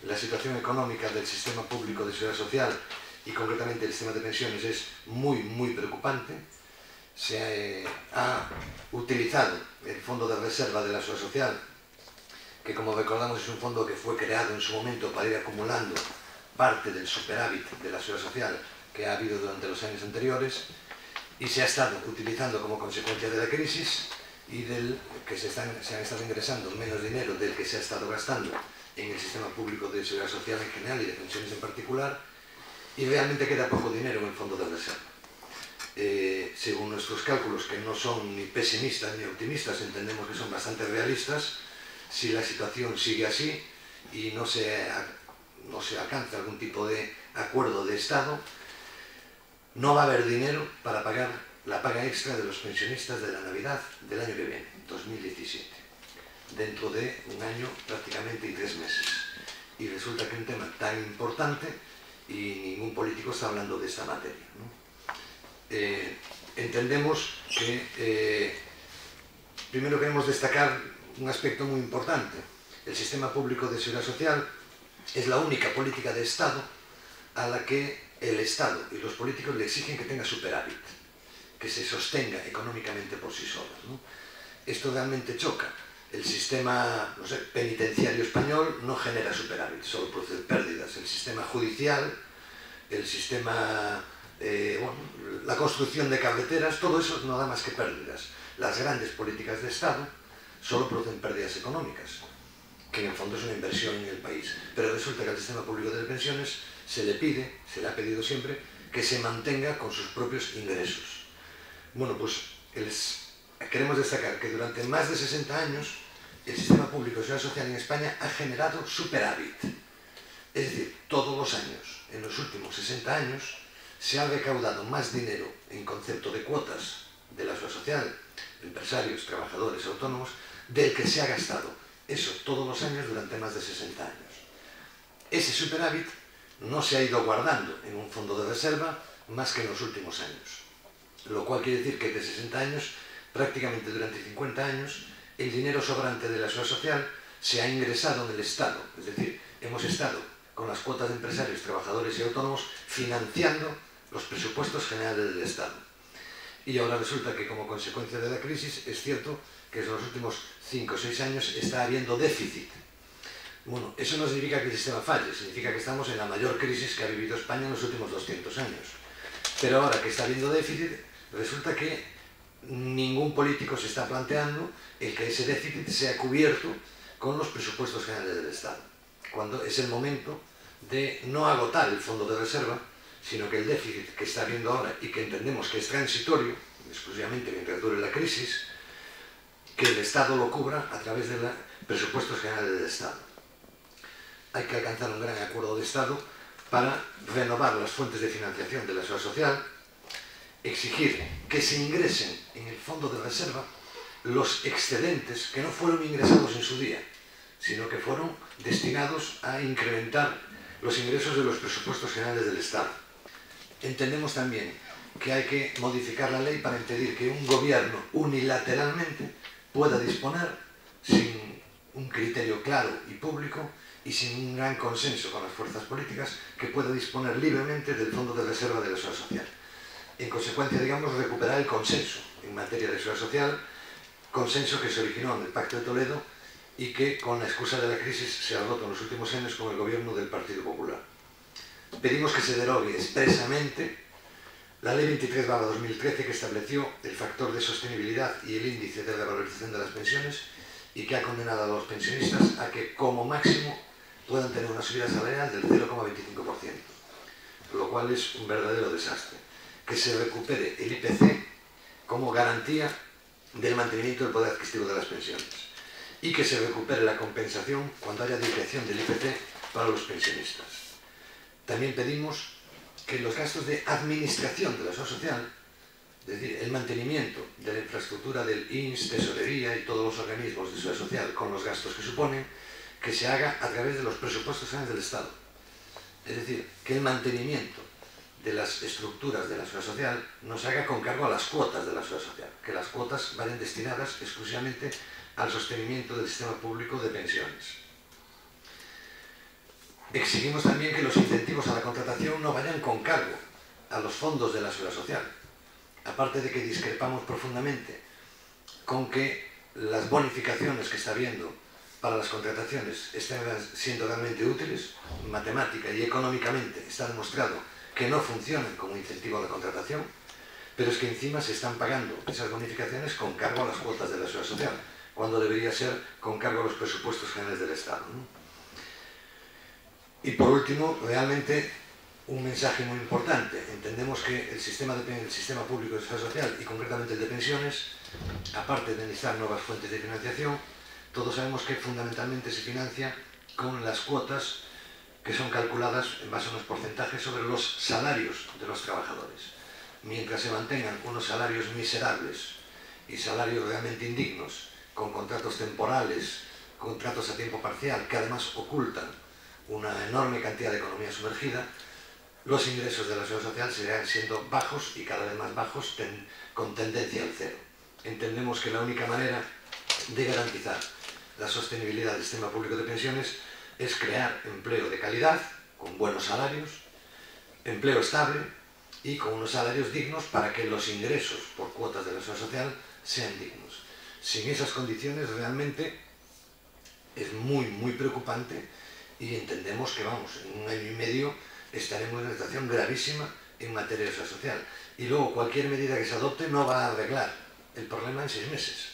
la situación económica del sistema público de seguridad social y concretamente el sistema de pensiones es muy, muy preocupante. Se ha utilizado el fondo de reserva de la seguridad social, que como recordamos es un fondo que fue creado en su momento para ir acumulando parte del superávit de la seguridad social que ha habido durante los años anteriores, y se ha estado utilizando como consecuencia de la crisis y del que se han estado ingresando menos dinero del que se ha estado gastando en el sistema público de seguridad social en general y de pensiones en particular, y realmente queda poco dinero en el fondo de reserva. Según nuestros cálculos, que no son ni pesimistas ni optimistas, entendemos que son bastante realistas, si la situación sigue así y no se alcanza algún tipo de acuerdo de Estado, no va a haber dinero para pagar la paga extra de los pensionistas de la Navidad del año que viene, 2017, dentro de un año prácticamente y 3 meses. Y resulta que un tema tan importante y ningún político está hablando de esta materia, ¿no? Entendemos que primero queremos destacar un aspecto muy importante. El sistema público de seguridad social es la única política de Estado a la que el Estado y los políticos le exigen que tenga superávit, que se sostenga económicamente por sí sola, ¿no? Esto realmente choca. El sistema, no sé, penitenciario español no genera superávit, solo produce pérdidas. El sistema judicial, el sistema, la construcción de carreteras, todo eso no da más que pérdidas. Las grandes políticas de Estado solo producen pérdidas económicas, que en el fondo es una inversión en el país. Pero resulta que al sistema público de pensiones se le ha pedido siempre, que se mantenga con sus propios ingresos. Bueno, pues queremos destacar que durante más de 60 años el sistema público de seguridad social en España ha generado superávit. Es decir, todos los años, en los últimos 60 años, se ha recaudado más dinero en concepto de cuotas de la seguridad social, empresarios, trabajadores, autónomos, del que se ha gastado. Eso todos los años durante más de 60 años. Ese superávit no se ha ido guardando en un fondo de reserva más que en los últimos años. Lo cual quiere decir que de 60 años, prácticamente durante 50 años, el dinero sobrante de la seguridad social se ha ingresado en el Estado. Es decir, hemos estado con las cuotas de empresarios, trabajadores y autónomos financiando los presupuestos generales del Estado. Y ahora resulta que como consecuencia de la crisis es cierto que en los últimos 5 o 6 años está habiendo déficit. Bueno, eso no significa que el sistema falle, significa que estamos en la mayor crisis que ha vivido España en los últimos 200 años. Pero ahora que está habiendo déficit, resulta que ningún político se está planteando el que ese déficit sea cubierto con los presupuestos generales del Estado, cuando es el momento de no agotar el fondo de reserva, sino que el déficit que está habiendo ahora y que entendemos que es transitorio, exclusivamente mientras dure la crisis, que el Estado lo cubra a través de los presupuestos generales del Estado. Hay que alcanzar un gran acuerdo de Estado para renovar las fuentes de financiación de la seguridad social, exigir que se ingresen en el fondo de reserva los excedentes que no fueron ingresados en su día, sino que fueron destinados a incrementar los ingresos de los presupuestos generales del Estado. Entendemos también que hay que modificar la ley para impedir que un gobierno unilateralmente pueda disponer sin un criterio claro y público y sin un gran consenso con las fuerzas políticas, que pueda disponer libremente del fondo de reserva de la seguridad social. En consecuencia, digamos, recuperar el consenso en materia de seguridad social, consenso que se originó en el Pacto de Toledo y que con la excusa de la crisis se ha roto en los últimos años con el gobierno del Partido Popular. Pedimos que se derogue expresamente la Ley 23/2013, que estableció el factor de sostenibilidad y el índice de revalorización de las pensiones y que ha condenado a los pensionistas a que como máximo puedan tener una subida salarial del 0,25%, lo cual es un verdadero desastre. Que se recupere el IPC como garantía del mantenimiento del poder adquisitivo de las pensiones y que se recupere la compensación cuando haya desviación del IPC para los pensionistas. También pedimos que los gastos de administración de la seguridad social, es decir, el mantenimiento de la infraestructura del INS, tesorería y todos los organismos de seguridad social con los gastos que suponen, que se haga a través de los presupuestos generales del Estado. Es decir, que el mantenimiento de las estructuras de la seguridad social no se haga con cargo a las cuotas de la seguridad social, que las cuotas vayan destinadas exclusivamente al sostenimiento del sistema público de pensiones. Exigimos también que los incentivos a la contratación no vayan con cargo a los fondos de la seguridad social. Aparte de que discrepamos profundamente con que las bonificaciones que está habiendo para las contrataciones estén siendo realmente útiles, matemática y económicamente está demostrado que no funcionan como incentivo a la contratación, pero es que encima se están pagando esas bonificaciones con cargo a las cuotas de la seguridad social, cuando debería ser con cargo a los presupuestos generales del Estado, ¿no? Y por último, realmente un mensaje muy importante. Entendemos que el sistema público de seguridad social y concretamente el de pensiones, aparte de necesitar nuevas fuentes de financiación, todos sabemos que fundamentalmente se financia con las cuotas que son calculadas en base a unos porcentajes sobre los salarios de los trabajadores. Mientras se mantengan unos salarios miserables y salarios realmente indignos, con contratos temporales, contratos a tiempo parcial, que además ocultan una enorme cantidad de economía sumergida, los ingresos de la seguridad social seguirán siendo bajos y cada vez más bajos con tendencia al cero. Entendemos que la única manera de garantizar la sostenibilidad del sistema público de pensiones es crear empleo de calidad, con buenos salarios, empleo estable y con unos salarios dignos para que los ingresos por cuotas de la seguridad social sean dignos. Sin esas condiciones realmente es muy preocupante y entendemos que, vamos, en un año y medio estaremos en una situación gravísima en materia de seguridad social. Y luego cualquier medida que se adopte no va a arreglar el problema en 6 meses.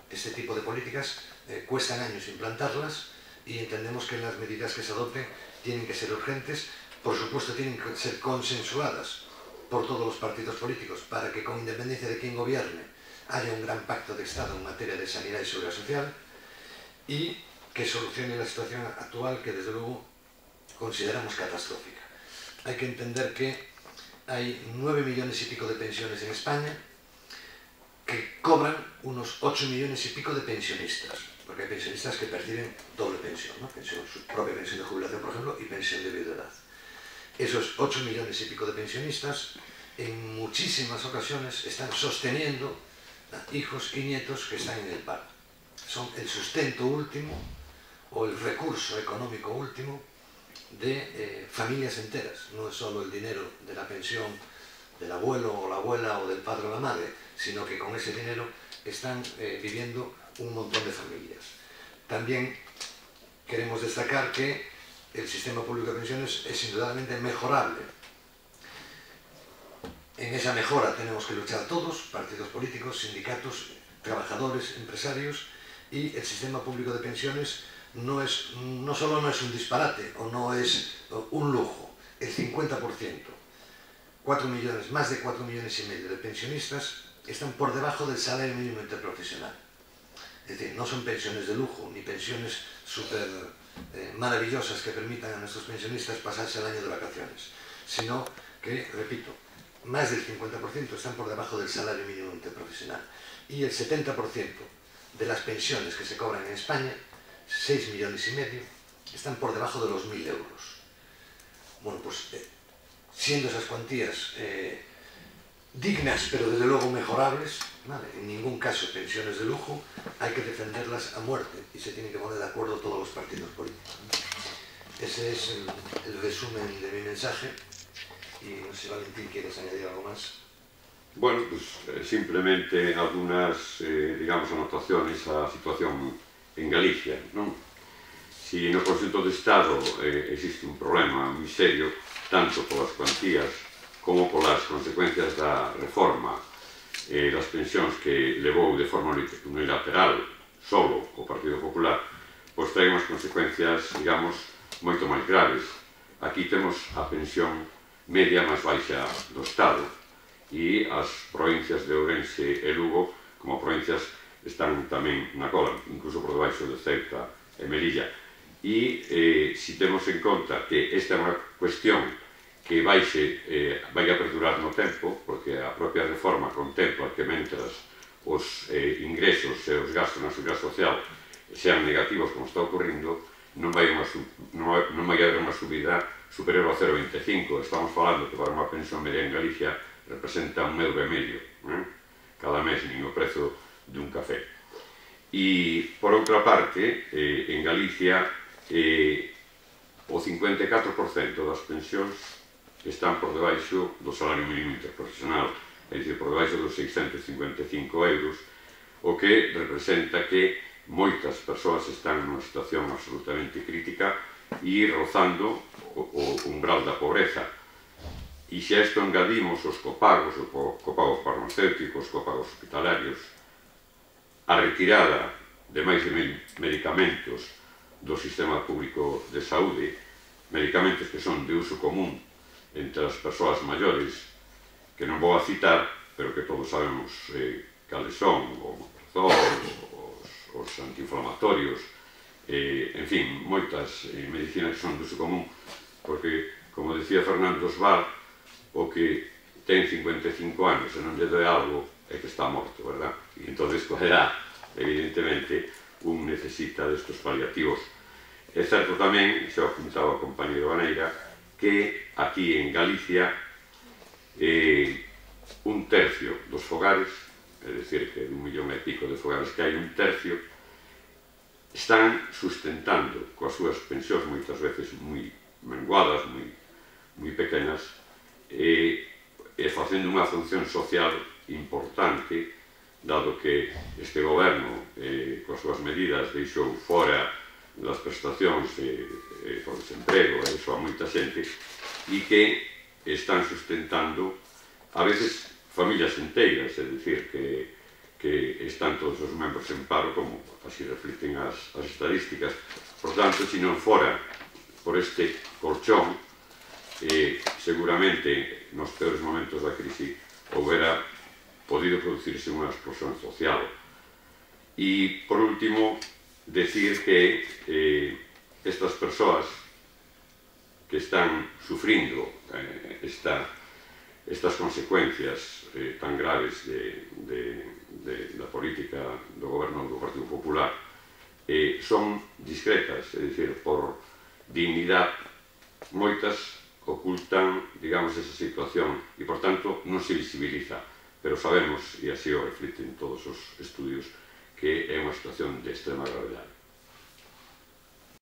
Este tipo de políticas cuestan años implantarlas y entendemos que las medidas que se adopten tienen que ser urgentes, por supuesto tienen que ser consensuadas por todos los partidos políticos para que, con independencia de quién gobierne, haya un gran pacto de Estado en materia de sanidad y seguridad social y que solucione la situación actual que desde luego consideramos catastrófica. Hay que entender que hay 9 millones y pico de pensiones en España que cobran unos 8 millones y pico de pensionistas, porque hay pensionistas que perciben doble pensión, ¿no? Su propia pensión de jubilación, por ejemplo, y pensión de viudedad. Esos 8 millones y pico de pensionistas en muchísimas ocasiones están sosteniendo a hijos y nietos que están en el paro. Son el sustento último o el recurso económico último de familias enteras. No es solo el dinero de la pensión del abuelo o la abuela o del padre o la madre, sino que con ese dinero están viviendo un montón de familias. También queremos destacar que el sistema público de pensiones es indudablemente mejorable. En esa mejora tenemos que luchar todos, partidos políticos, sindicatos, trabajadores, empresarios, y el sistema público de pensiones no solo no es un disparate o no es un lujo, el 50%, más de 4 millones y medio de pensionistas están por debajo del salario mínimo interprofesional. Es decir, no son pensiones de lujo ni pensiones súper maravillosas que permitan a nuestros pensionistas pasarse el año de vacaciones, sino que, repito, más del 50% están por debajo del salario mínimo interprofesional y el 70% de las pensiones que se cobran en España, 6 millones y medio, están por debajo de los 1.000 euros. Bueno, pues siendo esas cuantías dignas, pero desde luego mejorables, ¿vale? En ningún caso pensiones de lujo, hay que defenderlas a muerte y se tienen que poner de acuerdo todos los partidos políticos, ¿no? Ese es el resumen de mi mensaje y no sé, Valentín, ¿quieres añadir algo más? Bueno, pues simplemente algunas, digamos, anotaciones á situación en Galicia, non? Si no conxunto do Estado existe un problema moi serio, tanto polas cuantías como polas consecuencias da reforma das pensións que levou de forma unilateral solo o Partido Popular, pois trae unhas consecuencias, digamos, moito máis graves. Aquí temos a pensión media máis baixa do Estado e as provincias de Ourense e Lugo, como provincias, están tamén na cola, incluso por debaixo de Ceuta e Melilla. E se temos en conta que esta é unha cuestión que vai a perdurar no tempo, porque a propia reforma contempla que mentras os ingresos e os gastos na seguridade social sean negativos como está ocorrindo, non vai haber unha subida superior ao 0,25. Estamos falando que para unha pensión media en Galicia representa 1,5 € cada mes, nin o prezo dun café. E, por outra parte, en Galicia o 54% das pensións están por debaixo do salario mínimo interprofesional, é dicir, por debaixo dos 655 euros, o que representa que moitas persoas están nunha situación absolutamente crítica e rozando o umbral da pobreza. E se a isto engadimos os copagos, o copago farmacéutico, os copagos hospitalarios, a retirada de máis de 1000 medicamentos do sistema público de saúde, medicamentos que son de uso común entre as persoas maiores, que non vou a citar, pero que todos sabemos cales son, o omeprazol, os antiinflamatorios, en fin, moitas medicinas que son de uso común, porque, como decía Fernando Osval, o que ten 55 anos e non lle doe algo é que está morto, verdad? E entonces, coa edad, evidentemente, un necesita destos paliativos. É certo tamén, xa o apuntaba o compañero Baneira, que aquí en Galicia un tercio dos fogares, é dicir, que de 1,5 millón de fogares que hai, un tercio están sustentando coas súas pensións moitas veces moi menguadas, moi pequenas, e facendo unha función social importante, dado que este goberno, coas súas medidas, deixou fora das prestacións por desemprego, eso a moita xente, e que están sustentando a veces familias enteiras, é dicir, que están todos os membros en paro, como así reflicten as estadísticas. Por tanto, se non fora por este colchón, seguramente nos peores momentos da crise houbera podido producirse unha explosión social. E, por último, decir que estas persoas que están sufrindo estas consecuencias tan graves da política do goberno do Partido Popular son discretas, é dicir, por dignidade, moitas ocultan, digamos, esa situación e, por tanto, non se visibiliza, pero sabemos, e así o reflicten todos os estudios, que é unha situación de extrema gravedade.